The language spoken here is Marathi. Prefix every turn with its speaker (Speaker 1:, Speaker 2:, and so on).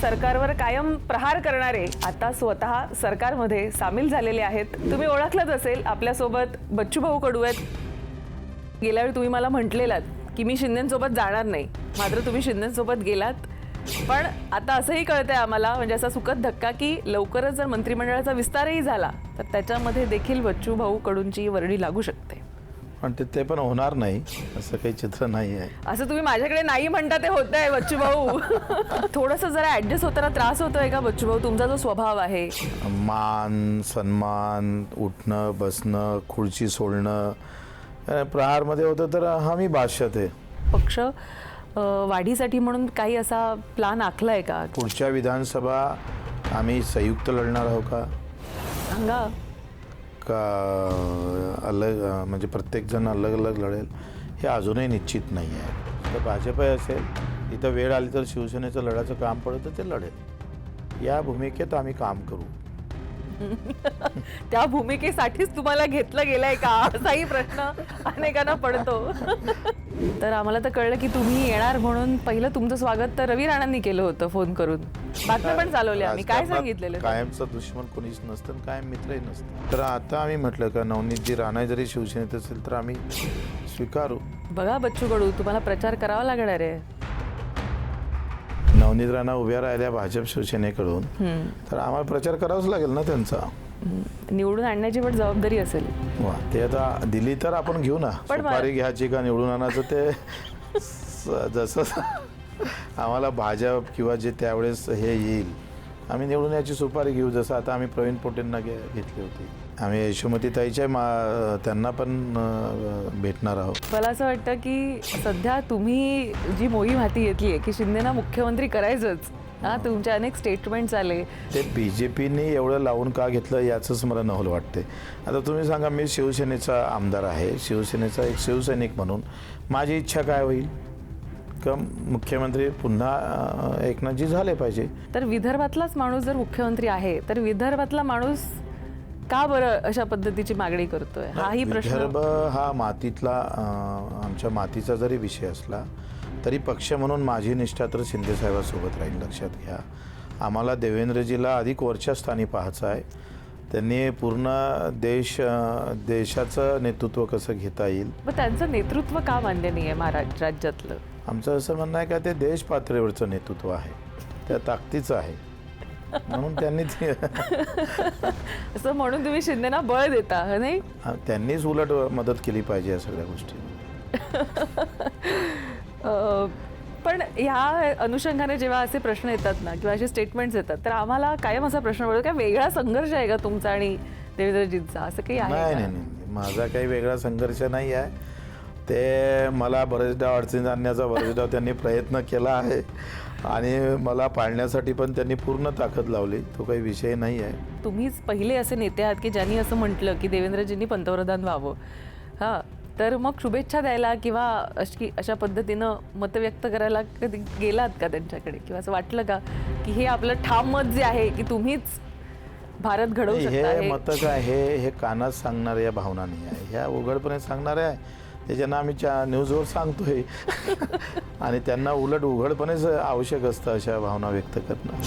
Speaker 1: सरकारवर कायम प्रहार करणारे आता स्वतः सरकारमध्ये सामील झालेले आहेत। तुम्ही ओळखलंच असेल, आपल्यासोबत बच्चूभाऊ कडू आहेत। गेल्या वेळी तुम्ही मला म्हटलेलात की मी शिंदेंसोबत जाणार नाही, मात्र तुम्ही शिंदेंसोबत गेलात। पण आता असंही कळतंय आम्हाला, म्हणजे असा सुखद धक्का, की लवकरच जर मंत्रिमंडळाचा विस्तारही झाला तर त्याच्यामध्ये देखील बच्चूभाऊ कडूंची वर्णी लागू शकते।
Speaker 2: पण ते पण होणार नाही असं काही चित्र नाही आहे।
Speaker 1: असं तुम्ही माझ्याकडे नाही म्हणता ते होतंय बच्चूभाऊ। थोडंसं जरा ऍडजस्ट होताना त्रास होतोय का बच्चूभाऊ? तुमचा जो स्वभाव आहे,
Speaker 2: मान सन्मान, उठणं बसणं, खुर्ची सोडणं प्रहारमध्ये होतं तर हा मी बादशाह आहे।
Speaker 1: पक्ष वाढीसाठी म्हणून काही असा प्लान आखलाय का?
Speaker 2: पुढच्या विधानसभा आम्ही संयुक्त लढणार आहोत का
Speaker 1: सांगा।
Speaker 2: अलग, म्हणजे प्रत्येक जण अलग अलग लढेल हे अजूनही निश्चित नाही आहे। तर भाजप असेल, इथं वेळ आली तर शिवसेनेचं लढायचं काम पडलं तर ते लढेल, या भूमिकेत आम्ही काम करू।
Speaker 1: त्या भूमिकेसाठीच तुम्हाला घेतलं गेलंय का असाही प्रश्न अनेकांना पडतो। तर आम्हाला तर कळलं की तुम्ही येणार म्हणून पहिलं तुमचं स्वागत तर रवी राणांनी केलं होतं फोन करून, बातम्या पण चालवल्या। आम्ही काय सांगितलेलं?
Speaker 2: कायमचा दुश्मन कोणीच नसतं, कायम मित्रही नसतं। तर आता आम्ही म्हटलं का नवनीतजी राणा जरी शिवसेनेत असेल तर आम्ही स्वीकारू।
Speaker 1: बघा बच्चू कडू, तुम्हाला प्रचार करावा लागणार आहे।
Speaker 2: नवनीत राणा उभ्या राहिल्या भाजप शिवसेनेकडून तर आम्हाला प्रचार करावाच लागेल ना त्यांचा।
Speaker 1: निवडून आणण्याची पण जबाबदारी असेल।
Speaker 2: वा, ते आता दिली तर आपण घेऊ ना। सुपारी घ्यायची का निवडून आणायचं ते जसं आम्हाला भाजप किंवा जे त्यावेळेस हे येईल आम्ही निवडून याची सुपारी घेऊ। जसं आता आम्ही प्रवीण पोटेंना घेतली होती, आम्ही यशोमतीताईच्या त्यांना पण भेटणार आहोत।
Speaker 1: मला असं वाटतं की सध्या तुम्ही जी मोहीम हाती घेतली आहे की शिंदेना मुख्यमंत्री करायचंच, तुमचे अनेक स्टेटमेंट्स आले, ते
Speaker 2: बीजेपीने एवढं लावून का घेतलं याचंच मला नवल वाटते। आता तुम्ही सांगा, मी शिवसेनेचा आमदार आहे, शिवसेनेचा एक शिवसैनिक म्हणून माझी इच्छा काय होईल का मुख्यमंत्री पुन्हा एकनाथजी झाले पाहिजे।
Speaker 1: तर विदर्भातलाच माणूस जर मुख्यमंत्री आहे तर विदर्भातला माणूस का बरं अशा पद्धतीची मागणी करतोय, हाही प्रश्न।
Speaker 2: विदर्भ हा मातीतला, आमच्या मातीचा जरी विषय असला तरी पक्ष म्हणून माझी निष्ठा तर शिंदे साहेबांसोबत राहील, लक्षात घ्या। आम्हाला देवेंद्रजीला अधिक वरच्या स्थानी पाहायचं आहे। त्यांनी पूर्ण देशाचं नेतृत्व कसं घेता येईल,
Speaker 1: मग त्यांचं नेतृत्व का मान्य नाही आहे राज्यातलं?
Speaker 2: आमचं असं म्हणणं आहे का ते देश पातळीवरचं नेतृत्व आहे, त्या ताकदीचं आहे, म्हणून त्यांनी
Speaker 1: असं म्हणून तुम्ही शिंदेना बळ देता, नाही?
Speaker 2: त्यांनीच उलट मदत केली पाहिजे या सगळ्या गोष्टी।
Speaker 1: पण ह्या अनुषंगाने जेव्हा असे प्रश्न येतात ना किंवा असे स्टेटमेंट्स येतात तर आम्हाला कायम असा प्रश्न पडतो का वेगळा संघर्ष आहे का तुमचा आणि देवेंद्रजींचा, असं काही आहे?
Speaker 2: नाही नाही नाही, माझा काही वेगळा संघर्ष नाही आहे। ते मला बरेचदा अडचणीत आणण्याचा बरेचदा त्यांनी प्रयत्न केला आहे आणि मला पाळण्यासाठी पण त्यांनी पूर्ण ताकद लावली, तो काही विषय नाही आहे।
Speaker 1: तुम्हीच पहिले असे नेते आहात की ज्यांनी असं म्हटलं की देवेंद्रजींनी पंतप्रधान व्हावं। हां, तर मग शुभेच्छा द्यायला किंवा अशा पद्धतीनं मत व्यक्त करायला कधी गेलात का त्यांच्याकडे, किंवा असं वाटलं का की हे आपलं ठाम मत जे आहे की तुम्हीच भारत घडवू शकता?
Speaker 2: हे मत काय हे कानात सांगणाऱ्या भावना नाही आहे, ह्या उघडपणे सांगणाऱ्या आहे, त्याच्यानं आम्ही न्यूजवर सांगतोय आणि त्यांना उलट उघडपणेच आवश्यक असतं अशा भावना व्यक्त करणं।